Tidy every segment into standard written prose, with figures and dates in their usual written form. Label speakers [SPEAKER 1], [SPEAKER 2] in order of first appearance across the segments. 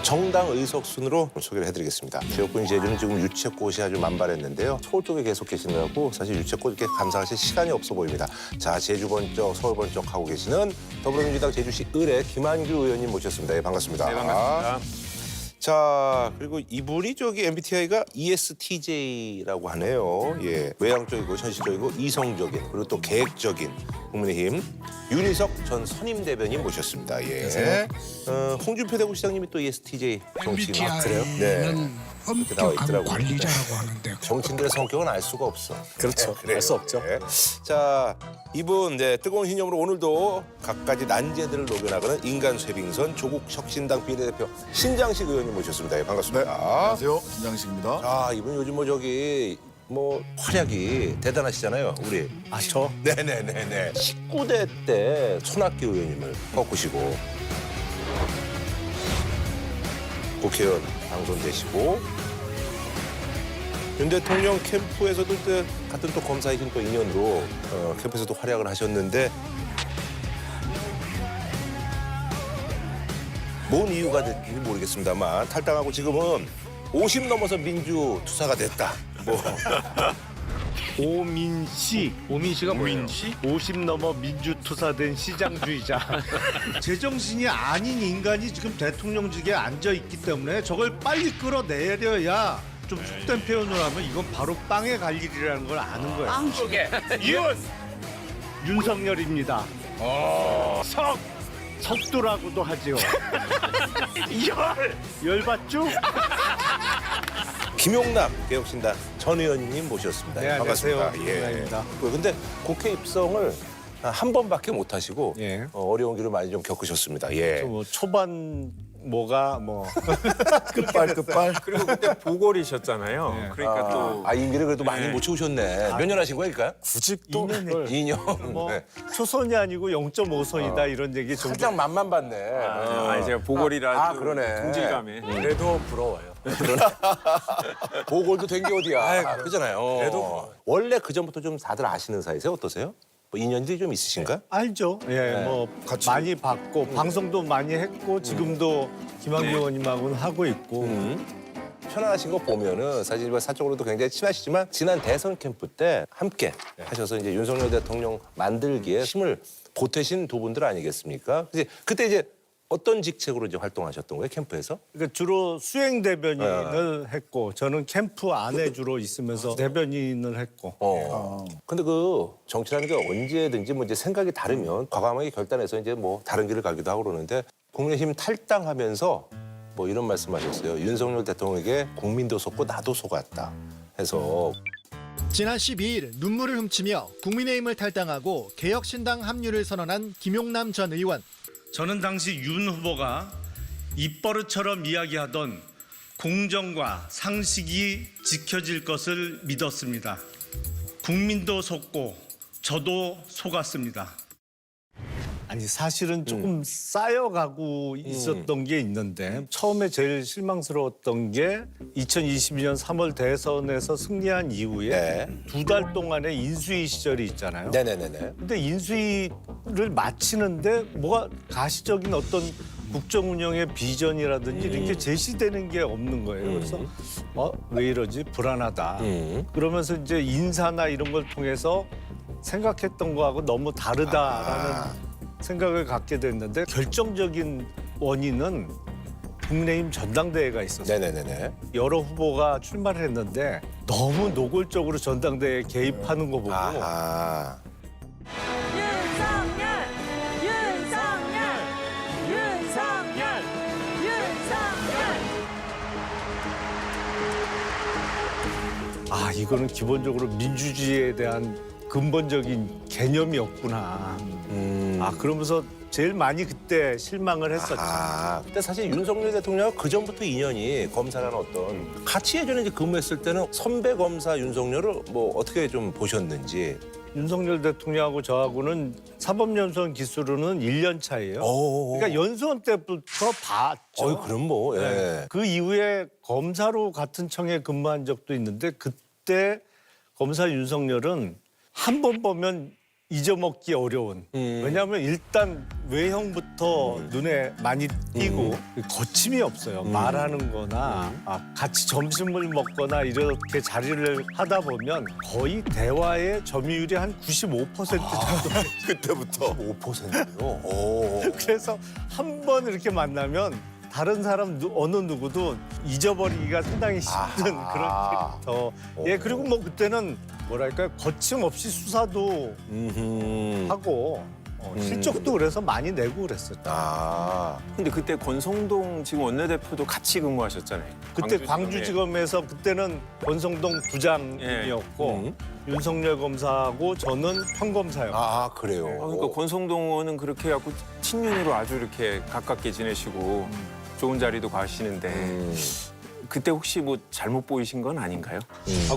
[SPEAKER 1] 정당 의석 순으로 소개를 해드리겠습니다. 지역군 제주는 지금 유채꽃이 아주 만발했는데요. 서울 쪽에 계속 계시느라고 사실 유채꽃 이렇게 감상하실 시간이 없어 보입니다. 자, 제주 번쩍, 서울 번쩍 하고 계시는 더불어민주당 제주시 의뢰 김한규 의원님 모셨습니다. 예, 반갑습니다.
[SPEAKER 2] 네, 반갑습니다.
[SPEAKER 1] 자, 그리고 이분이 저기 MBTI가 ESTJ라고 하네요. 예, 외향적이고 현실적이고 이성적인 그리고 또 계획적인 국민의힘 윤희석 전 선임 대변인 모셨습니다. 예. 홍준표 대구시장님이 또 ESTJ 정치인. 아, 그래요? 네. 나와
[SPEAKER 3] 엄격한
[SPEAKER 1] 있더라고요.
[SPEAKER 3] 관리자라고 하는데
[SPEAKER 1] 정치인들의 성격은 알 수가 없어.
[SPEAKER 2] 그렇죠.
[SPEAKER 1] 그래요.
[SPEAKER 2] 알 수 없죠.
[SPEAKER 1] 네. 자, 이분 뜨거운 신념으로 오늘도 갖가지 난제들을 녹여나가는 인간 쇄빙선 조국 혁신당 비례대표 신장식 의원님 모셨습니다. 예, 반갑습니다.
[SPEAKER 4] 안녕하세요. 신장식입니다.
[SPEAKER 1] 아, 이분 요즘 활약이 대단하시잖아요, 우리.
[SPEAKER 2] 아, 저?
[SPEAKER 1] 네네네네. 19대 때 손학규 의원님을 꺾으시고 국회의원 당선되시고 윤 대통령 캠프에서도 같은 또 검사이신 또 인연으로 캠프에서도 활약을 하셨는데 뭔 이유가 될지 모르겠습니다만 탈당하고 지금은 50 넘어서 민주투사가 됐다.
[SPEAKER 5] 오민씨가 뭐예요? 50 넘어 민주투사된 시장주의자. 제정신이 아닌 인간이 지금 대통령직에 앉아 있기 때문에 저걸 빨리 끌어내려야 좀 속된 표현을 하면 이건 바로 빵에 갈 일이라는 걸 아는 거예요. 빵 속에 윤석열입니다. 석두라고도 하죠. 열받죠?
[SPEAKER 1] 김용남 개혁신당 전 의원님 모셨습니다.
[SPEAKER 5] 네,
[SPEAKER 1] 반갑습니다.
[SPEAKER 5] 안녕하세요. 김용남입니다.
[SPEAKER 1] 근데 국회 입성을 한 번밖에 못 하시고
[SPEAKER 5] 예.
[SPEAKER 1] 어려운 길을 많이 좀 겪으셨습니다. 예.
[SPEAKER 5] 뭐 초반 뭐가
[SPEAKER 4] 끝발.
[SPEAKER 2] 그리고 그때 보궐이셨잖아요. 그러니까 또
[SPEAKER 1] 이 길을 그래도 많이 못 채우셨네. 몇 년 하신 거예요, 그러니까?
[SPEAKER 2] 굳이 또
[SPEAKER 1] 2년.
[SPEAKER 5] 뭐
[SPEAKER 1] 네.
[SPEAKER 5] 초선이 아니고 0.5선이다 이런 얘기 좀
[SPEAKER 1] 살짝 맛만 봤네.
[SPEAKER 2] 아니 제가 보궐이라
[SPEAKER 1] 그러네.
[SPEAKER 2] 동질감에 그래도 부러워요.
[SPEAKER 1] 보궐도 된 게 어디야. 그잖아요.
[SPEAKER 2] 그래도
[SPEAKER 1] 원래 그전부터 좀 다들 아시는 사이세요? 어떠세요? 뭐 인연들이 좀 있으신가?
[SPEAKER 5] 알죠. 예, 뭐 많이 봤고 방송도 많이 했고 지금도 김한규 의원님하고는 하고 있고
[SPEAKER 1] 편안하신 거 보면은 사실 뭐 사적으로도 굉장히 친하시지만 지난 대선 캠프 때 함께 하셔서 이제 윤석열 대통령 만들기에 힘을 보태신 두 분들 아니겠습니까? 그때 이제 어떤 직책으로 이제 활동하셨던 거예요, 캠프에서?
[SPEAKER 5] 그러니까 주로 수행 대변인을 했고 저는 캠프 안에 주로 있으면서 대변인을 했고
[SPEAKER 1] 근데 그 정치라는 게 언제든지 뭐 이제 생각이 다르면 과감하게 결단해서 이제 뭐 다른 길을 가기도 하고 그러는데 국민의힘 탈당하면서 뭐 이런 말씀하셨어요. 윤석열 대통령에게 국민도 속고 나도 속았다 해서
[SPEAKER 6] 지난 12일 눈물을 훔치며 국민의힘을 탈당하고 개혁신당 합류를 선언한 김용남 전 의원.
[SPEAKER 5] 저는 당시 윤 후보가 입버릇처럼 이야기하던 공정과 상식이 지켜질 것을 믿었습니다. 국민도 속고 저도 속았습니다. 아니 사실은 조금 쌓여가고 있었던 게 있는데 처음에 제일 실망스러웠던 게 2022년 3월 대선에서 승리한 이후에 두 달 동안의 인수위 시절이 있잖아요.
[SPEAKER 1] 네네네네.
[SPEAKER 5] 근데 인수위를 마치는데 뭐가 가시적인 어떤 국정 운영의 비전이라든지 이렇게 제시되는 게 없는 거예요. 그래서 왜 이러지? 불안하다. 그러면서 이제 인사나 이런 걸 통해서 생각했던 거하고 너무 다르다라는 생각을 갖게 됐는데 결정적인 원인은 국민의힘 전당대회가 있었어요.
[SPEAKER 1] 네네네네.
[SPEAKER 5] 여러 후보가 출마를 했는데 너무 노골적으로 전당대회에 개입하는 거 보고
[SPEAKER 1] 아하.
[SPEAKER 7] 윤석열! 윤석열! 윤석열! 윤석열!
[SPEAKER 5] 이거는 기본적으로 민주주의에 대한 근본적인 개념이 없구나. 그러면서 제일 많이 그때 실망을 했었죠.
[SPEAKER 1] 근데 사실 윤석열 대통령은 그 전부터 인연이 검사라는 어떤 같이 예전에 이제 근무했을 때는 선배 검사 윤석열을 뭐 어떻게 좀 보셨는지.
[SPEAKER 5] 윤석열 대통령하고 저하고는 사법연수원 기수로는 1년 차예요. 그러니까 연수원 때부터 봤죠.
[SPEAKER 1] 그럼 뭐. 예.
[SPEAKER 5] 네. 그 이후에 검사로 같은 청에 근무한 적도 있는데 그때 검사 윤석열은 한 번 보면 잊어먹기 어려운. 왜냐하면 일단 외형부터 눈에 많이 띄고 거침이 없어요. 말하는 거나 같이 점심을 먹거나 이렇게 자리를 하다 보면 거의 대화의 점유율이 한 95% 정도.
[SPEAKER 1] 그때부터 5%요. 오.
[SPEAKER 5] 그래서 한 번 이렇게 만나면 다른 사람 어느 누구도 잊어버리기가 상당히 힘든
[SPEAKER 1] 아하.
[SPEAKER 5] 그런 캐릭터. 예, 그리고 뭐 그때는 뭐랄까요, 거침없이 수사도 하고 실적도 그래서 많이 내고 그랬었죠.
[SPEAKER 1] 아.
[SPEAKER 2] 근데 그때 권성동 지금 원내대표도 같이 근무하셨잖아요.
[SPEAKER 5] 그때 광주지검에서 그때는 권성동 부장이었고 윤석열 검사하고 저는 평검사였고.
[SPEAKER 1] 아, 그래요.
[SPEAKER 2] 그러니까 권성동 의원은 그렇게 해갖고 친윤으로 아주 이렇게 가깝게 지내시고 좋은 자리도 가시는데 그때 혹시 뭐 잘못 보이신 건 아닌가요?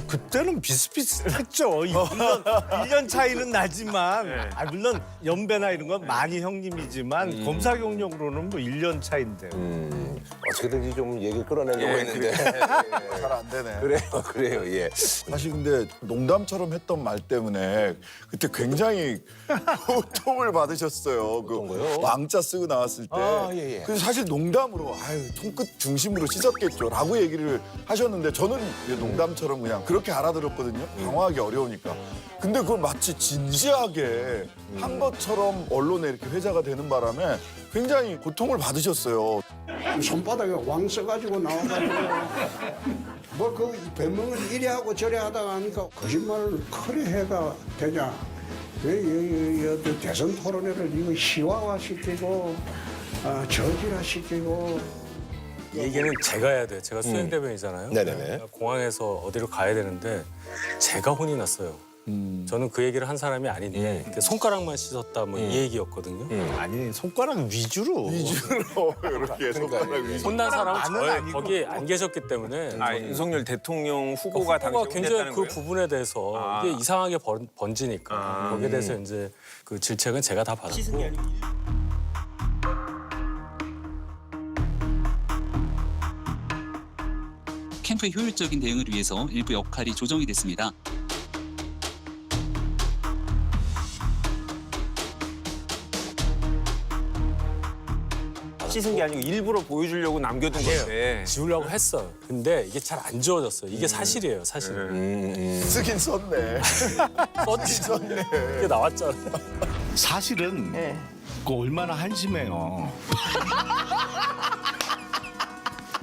[SPEAKER 5] 그때는 비슷비슷했죠. 물론 1년 차이는 나지만 물론 연배나 이런 건 많이 형님이지만 검사 경력으로는 뭐 1년 차인데요.
[SPEAKER 1] 어떻게든지 좀 얘기를 끌어내려고 했는데.
[SPEAKER 4] 잘 안 되네.
[SPEAKER 1] 그래요, 예.
[SPEAKER 4] 사실 근데 농담처럼 했던 말 때문에 그때 굉장히 고통을 받으셨어요.
[SPEAKER 1] 어떤
[SPEAKER 4] 그
[SPEAKER 1] 거요?
[SPEAKER 4] 왕자 쓰고 나왔을 때.
[SPEAKER 1] 아, 예, 예.
[SPEAKER 4] 그래서 사실 농담으로 아유 손끝 중심으로 씻었겠죠라고 얘기를 하셨는데 저는 이제 농담처럼 그냥 그렇게 알아들었거든요. 방어하기 어려우니까. 근데 그걸 마치 진지하게 한 것처럼 언론에 이렇게 회자가 되는 바람에 굉장히 고통을 받으셨어요.
[SPEAKER 3] 손바닥에 왕 써가지고 나와가지고 뭐 그 변명을 이래 하고 저래 하다가 하니까 거짓말을 커리 해가 되냐. 왜 대선 토론회를 이거 시화화시키고 저질화시키고
[SPEAKER 8] 이 얘기는 제가 해야 돼요. 제가 수행대변이잖아요.
[SPEAKER 1] 네네네.
[SPEAKER 8] 공항에서 어디로 가야 되는데 제가 혼이 났어요. 저는 그 얘기를 한 사람이 아닌데 이렇게 손가락만 씻었다 뭐 이 얘기였거든요.
[SPEAKER 5] 아니 손가락 위주로.
[SPEAKER 4] 위주로 이렇게 손가락 위주로.
[SPEAKER 8] 혼난 사람은
[SPEAKER 5] 나는
[SPEAKER 8] 저예요.
[SPEAKER 5] 아니고.
[SPEAKER 8] 거기 안 계셨기 때문에
[SPEAKER 2] 윤석열 대통령 후보가 당시에
[SPEAKER 8] 굉장히
[SPEAKER 2] 혼냈다는
[SPEAKER 8] 그
[SPEAKER 2] 거예요?
[SPEAKER 8] 부분에 대해서 이게 이상하게 번지니까 거기에 대해서 이제 그 질책은 제가 다 받았고.
[SPEAKER 9] 캠프의 효율적인 대응을 위해서 일부 역할이 조정이 됐습니다.
[SPEAKER 2] 씻은 게 아니고 일부러 보여주려고 남겨둔 건데.
[SPEAKER 8] 지우려고 했어요. 근데 이게 잘 안 지워졌어요. 이게 사실이에요, 사실.
[SPEAKER 4] 쓰긴 썼네.
[SPEAKER 8] 썼네. 이게 나왔잖아요.
[SPEAKER 5] 사실은 그거 얼마나 한심해요.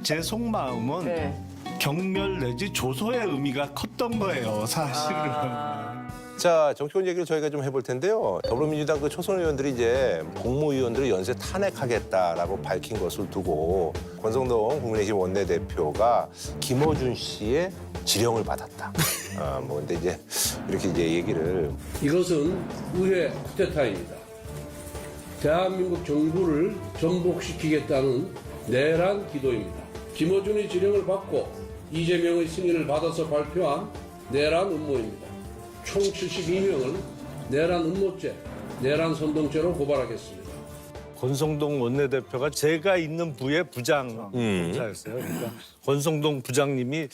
[SPEAKER 5] 제 속마음은 경멸 내지 조소의 의미가 컸던 거예요, 사실은.
[SPEAKER 1] 자, 정치권 얘기를 저희가 좀 해볼 텐데요. 더불어민주당 그 초선 의원들이 이제 국무위원들을 연쇄 탄핵하겠다라고 밝힌 것을 두고 권성동 국민의힘 원내대표가 김어준 씨의 지령을 받았다. 뭐 근데 이제 이렇게 이제 얘기를
[SPEAKER 10] 이것은 의회 쿠데타입니다. 대한민국 정부를 전복시키겠다는 내란 기도입니다. 김어준의 지령을 받고 이재명의 승인을 받아서 발표한 내란 음모입니다. 총 72명을 내란 음모죄, 내란 선동죄로 고발하겠습니다.
[SPEAKER 5] 권성동 원내대표가 제가 있는 부의 부장검사였어요. 그러니까 권성동 부장님이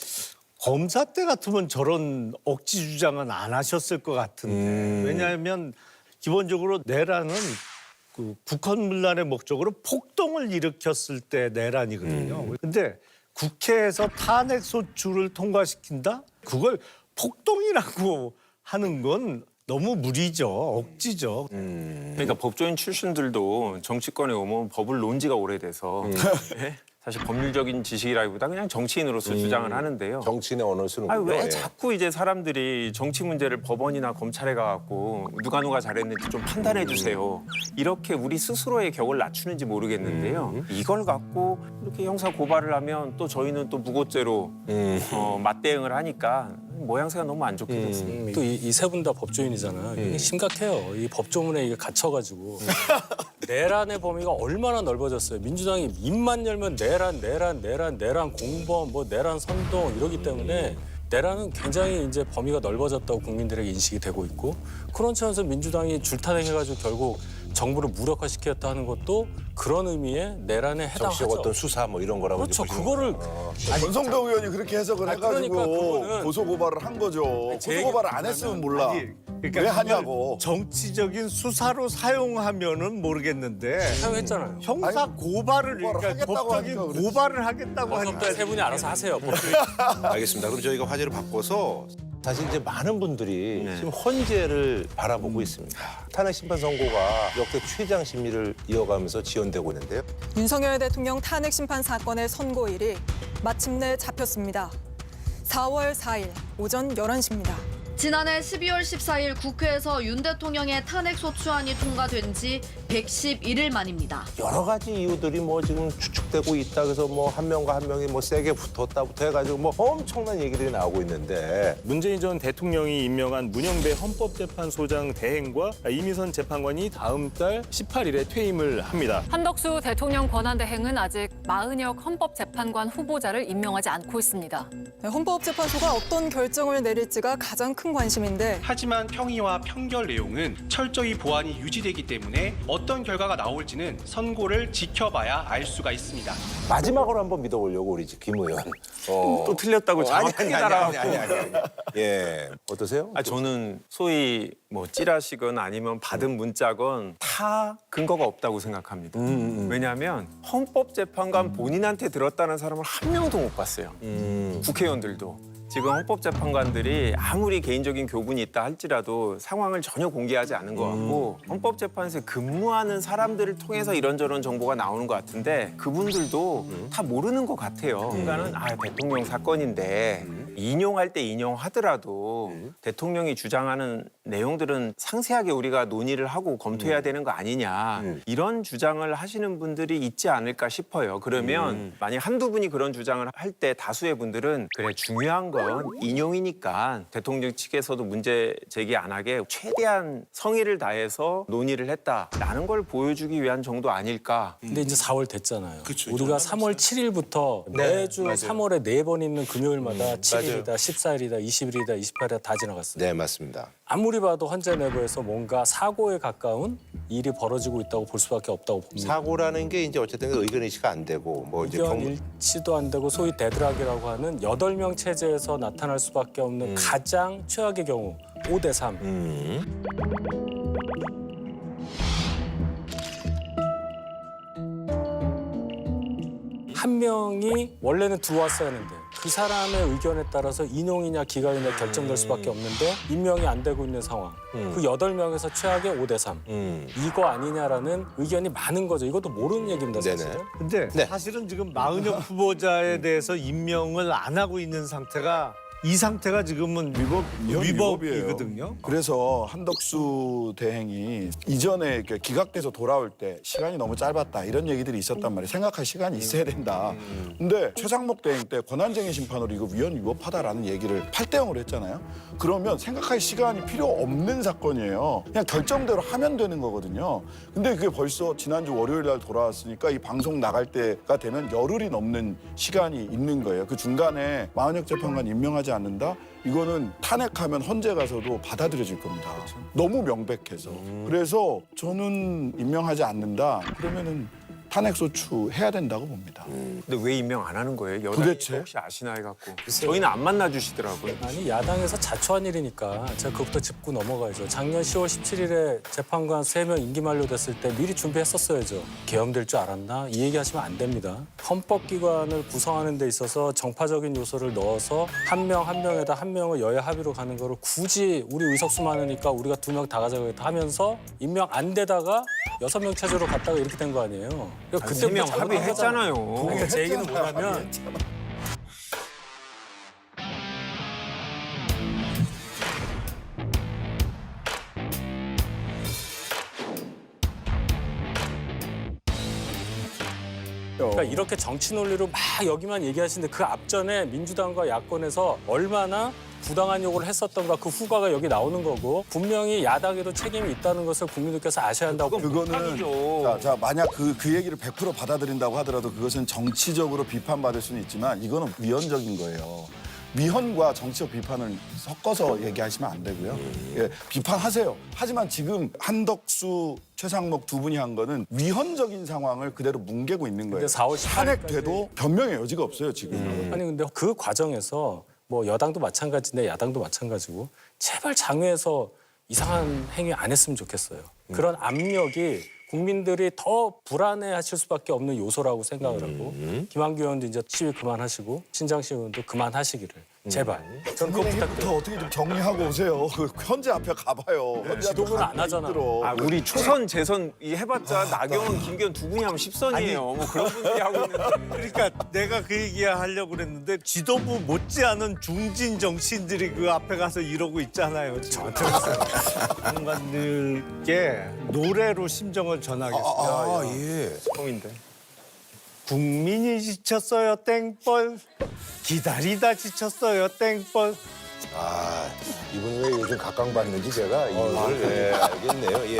[SPEAKER 5] 검사 때 같으면 저런 억지 주장은 안 하셨을 것 같은데 왜냐하면 기본적으로 내란은 그 북한 문란의 목적으로 폭동을 일으켰을 때 내란이거든요. 근데 국회에서 탄핵 소추를 통과시킨다? 그걸 폭동이라고 하는 건 너무 무리죠. 억지죠.
[SPEAKER 2] 그러니까 법조인 출신들도 정치권에 오면 법을 논 지가 오래돼서 예? 사실 법률적인 지식이라기보다 그냥 정치인으로서 주장을 하는데요.
[SPEAKER 1] 정치인의 언어를 쓰는
[SPEAKER 2] 아니,
[SPEAKER 1] 거예요.
[SPEAKER 2] 왜
[SPEAKER 1] 예.
[SPEAKER 2] 자꾸 이제 사람들이 정치 문제를 법원이나 검찰에 가갖고 누가 잘했는지 좀 판단해 주세요. 이렇게 우리 스스로의 격을 낮추는지 모르겠는데요. 이걸 갖고 이렇게 형사 고발을 하면 또 저희는 또 무고죄로 맞대응을 하니까 모양새가 너무 안 좋게 됐습니다.
[SPEAKER 8] 또 이 세 분 다 법조인이잖아요. 이게 심각해요. 이 법조문에 이게 갇혀가지고 내란의 범위가 얼마나 넓어졌어요. 민주당이 입만 열면 내란 공범, 뭐 내란 선동 이러기 때문에 내란은 굉장히 이제 범위가 넓어졌다고 국민들에게 인식이 되고 있고 그런 차원에서 민주당이 줄타당해가지고 결국 정부를 무력화시켰다 하는 것도 그런 의미의 내란에
[SPEAKER 1] 정치적
[SPEAKER 8] 해당하죠.
[SPEAKER 1] 어떤 수사 뭐 이런 거라고
[SPEAKER 8] 그렇죠.
[SPEAKER 1] 이제 보시는
[SPEAKER 8] 그거를
[SPEAKER 1] 거예요.
[SPEAKER 4] 권성동 의원이 그렇게 해석을
[SPEAKER 8] 아니,
[SPEAKER 4] 해가지고
[SPEAKER 8] 그러니까 그거는-
[SPEAKER 4] 고소 고발을 한 거죠.
[SPEAKER 8] 제
[SPEAKER 4] 고소 고발을 안 했으면 몰라.
[SPEAKER 5] 아니, 그러니까
[SPEAKER 4] 왜
[SPEAKER 5] 그걸
[SPEAKER 4] 하냐고.
[SPEAKER 5] 정치적인 수사로 사용하면은 모르겠는데
[SPEAKER 8] 사용했잖아요.
[SPEAKER 5] 형사 고발을
[SPEAKER 4] 고발을
[SPEAKER 5] 그러니까
[SPEAKER 4] 하겠다고
[SPEAKER 5] 법적인
[SPEAKER 4] 하니까 그랬지.
[SPEAKER 5] 고발을 하겠다고
[SPEAKER 8] 법사들
[SPEAKER 5] 하니까
[SPEAKER 8] 세 분이 알아서 하세요.
[SPEAKER 1] 알겠습니다. 그럼 저희가 화제를 바꿔서 사실 이제 많은 분들이
[SPEAKER 2] 네.
[SPEAKER 1] 지금 헌재를 바라보고 있습니다. 탄핵 심판 선고가 역대 최장 심리를 이어가면서 지연되고 있는데요.
[SPEAKER 11] 윤석열 대통령 탄핵 심판 사건의 선고일이 마침내 잡혔습니다. 4월 4일 오전 11시입니다.
[SPEAKER 7] 지난해 12월 14일 국회에서 윤 대통령의 탄핵 소추안이 통과된 지 111일 만입니다.
[SPEAKER 1] 여러 가지 이유들이 뭐 지금 추측되고 있다. 그래서 뭐 한 명과 한 명이 뭐 세게 붙었다부터 해가지고 뭐 엄청난 얘기들이 나오고 있는데
[SPEAKER 12] 문재인 전 대통령이 임명한 문영배 헌법재판소장 대행과 이미선 재판관이 다음 달 18일에 퇴임을 합니다.
[SPEAKER 11] 한덕수 대통령 권한대행은 아직 마은혁 헌법재판관 후보자를 임명하지 않고 있습니다. 헌법재판소가 어떤 결정을 내릴지가 가장 큰 관심인데
[SPEAKER 13] 하지만 평의와 평결 내용은 철저히 보안이 유지되기 때문에 어떤 결과가 나올지는 선고를 지켜봐야 알 수가 있습니다.
[SPEAKER 1] 마지막으로 한번 믿어보려고 우리 김 의원.
[SPEAKER 2] 또 틀렸다고 정확하게 따라가고.
[SPEAKER 1] 아니. 예, 어떠세요?
[SPEAKER 2] 저는 소위 뭐 찌라시건 아니면 받은 문자건 다 근거가 없다고 생각합니다. 왜냐하면 헌법재판관 본인한테 들었다는 사람을 한 명도 못 봤어요. 국회의원들도. 지금 헌법재판관들이 아무리 개인적인 교분이 있다 할지라도 상황을 전혀 공개하지 않은 것 같고 헌법재판소에 근무하는 사람들을 통해서 이런저런 정보가 나오는 것 같은데 그분들도 다 모르는 것 같아요. 그러니까는 대통령 사건인데 인용할 때 인용하더라도 대통령이 주장하는 내용들은 상세하게 우리가 논의를 하고 검토해야 되는 거 아니냐 이런 주장을 하시는 분들이 있지 않을까 싶어요. 그러면 만약 한두 분이 그런 주장을 할 때 다수의 분들은 그래 중요한 건 인용이니까 대통령 측에서도 문제 제기 안 하게 최대한 성의를 다해서 논의를 했다라는 걸 보여주기 위한 정도 아닐까.
[SPEAKER 8] 근데 이제 4월 됐잖아요.
[SPEAKER 1] 그쵸,
[SPEAKER 8] 우리가 3월 7일부터 매주
[SPEAKER 1] 맞아요.
[SPEAKER 8] 3월에 4번 있는 금요일마다 7일이다, 14일이다, 20일이다, 28일이다 다 지나갔어요.
[SPEAKER 1] 네, 맞습니다.
[SPEAKER 8] 아무리 봐도 헌재 내부에서 뭔가 사고에 가까운 일이 벌어지고 있다고 볼 수밖에 없다고 봅니다.
[SPEAKER 1] 사고라는 게 이제 어쨌든 의견 일치가 안 되고 뭐 이제
[SPEAKER 8] 의견 일치도 안 되고 소위 데드락이라고 하는 8명 체제에서 나타날 수밖에 없는 가장 최악의 경우 5대 3. 한 명이 원래는 들어왔어야 하는데 그 사람의 의견에 따라서 인용이냐 기각이냐 결정될 수밖에 없는데 임명이 안 되고 있는 상황. 그 8명에서 최악의 5대 3. 이거 아니냐라는 의견이 많은 거죠. 이것도 모르는 얘기입니다, 사실.
[SPEAKER 1] 네네.
[SPEAKER 5] 근데
[SPEAKER 1] 네.
[SPEAKER 5] 사실은 지금 마은혁 후보자에 대해서 임명을 안 하고 있는 상태가 이 상태가 지금은 위법이거든요.
[SPEAKER 4] 그래서 한덕수 대행이 이전에 이렇게 기각돼서 돌아올 때 시간이 너무 짧았다 이런 얘기들이 있었단 말이에요. 생각할 시간이 있어야 된다. 근데 최상목 대행 때 권한쟁의 심판으로 이거 위헌 위법하다라는 얘기를 8대 0으로 했잖아요. 그러면 생각할 시간이 필요 없는 사건이에요. 그냥 결정대로 하면 되는 거거든요. 근데 그게 벌써 지난주 월요일 날 돌아왔으니까 이 방송 나갈 때가 되면 열흘이 넘는 시간이 있는 거예요. 그 중간에 마은혁 재판관 임명하지 않는다? 이거는 탄핵하면 헌재 가서도 받아들여질 겁니다. 너무 명백해서. 그래서 저는 임명하지 않는다. 그러면은 탄핵 소추 해야 된다고 봅니다.
[SPEAKER 2] 근데 왜 임명 안 하는 거예요? 여당이
[SPEAKER 4] 도대체?
[SPEAKER 2] 혹시 아시나 해갖고. 저희는 안 만나주시더라고요.
[SPEAKER 8] 아니 야당에서 자초한 일이니까 제가 그것부터 짚고 넘어가야죠. 작년 10월 17일에 재판관 3명 임기 만료됐을 때 미리 준비했었어야죠. 계엄될 줄 알았나? 이 얘기하시면 안 됩니다. 헌법기관을 구성하는 데 있어서 정파적인 요소를 넣어서 한 명 한 명에다 한 명을 여야 합의로 가는 거를 굳이 우리 의석수 많으니까 우리가 2명 다 가자고 하면서 임명 안 되다가 6명 체제로 갔다가 이렇게 된 거 아니에요. 그때
[SPEAKER 2] 3명 합의했잖아요.
[SPEAKER 8] 그러니까 제 얘기는 뭐냐면 그러니까 이렇게 정치 논리로 막 여기만 얘기하시는데 그 앞전에 민주당과 야권에서 얼마나 부당한 요구를 했었던가 그 후과가 여기 나오는 거고 분명히 야당에도 책임이 있다는 것을 국민들께서 아셔야 한다고
[SPEAKER 4] 그거는 자 만약 그 얘기를 100% 받아들인다고 하더라도 그것은 정치적으로 비판받을 수는 있지만 이거는 위헌적인 거예요. 위헌과 정치적 비판을 섞어서 얘기하시면 안 되고요. 예, 비판하세요. 하지만 지금 한덕수, 최상목 두 분이 한 거는 위헌적인 상황을 그대로 뭉개고 있는 거예요.
[SPEAKER 8] 근데 4월 18일
[SPEAKER 4] 탄핵돼도 변명의 여지가 없어요, 지금.
[SPEAKER 8] 아니 근데 그 과정에서 뭐 여당도 마찬가지인데 야당도 마찬가지고 제발 장외에서 이상한 행위 안 했으면 좋겠어요. 그런 압력이 국민들이 더 불안해하실 수밖에 없는 요소라고 생각을 하고 김한규 의원도 이제 시위 그만하시고 신장식 의원도 그만하시기를 제발. 전 그거
[SPEAKER 4] 부터
[SPEAKER 8] 부탁드려요.
[SPEAKER 4] 어떻게 좀 정리하고 오세요. 현재 앞에 가봐요. 현재 앞에
[SPEAKER 8] 지도부는
[SPEAKER 4] 가기가
[SPEAKER 8] 안 하잖아.
[SPEAKER 4] 힘들어.
[SPEAKER 2] 아, 우리 초선, 재선 이 해봤자 나경원, 김기현 두 분이 하면 10선이에요. 뭐 그런 분들이 하고 있는데.
[SPEAKER 5] 그러니까 내가 그 얘기 하려고 그랬는데 지도부 못지않은 중진 정치인들이 그 앞에 가서 이러고 있잖아요. 저한테 장관들께 노래로 심정을 전하겠습니다.
[SPEAKER 1] 예.
[SPEAKER 2] 성인데.
[SPEAKER 5] 국민이 지쳤어요 땡벌 기다리다 지쳤어요 땡벌
[SPEAKER 1] 이분이 왜 요즘 각광받는지 제가 이걸 알겠네요. 예.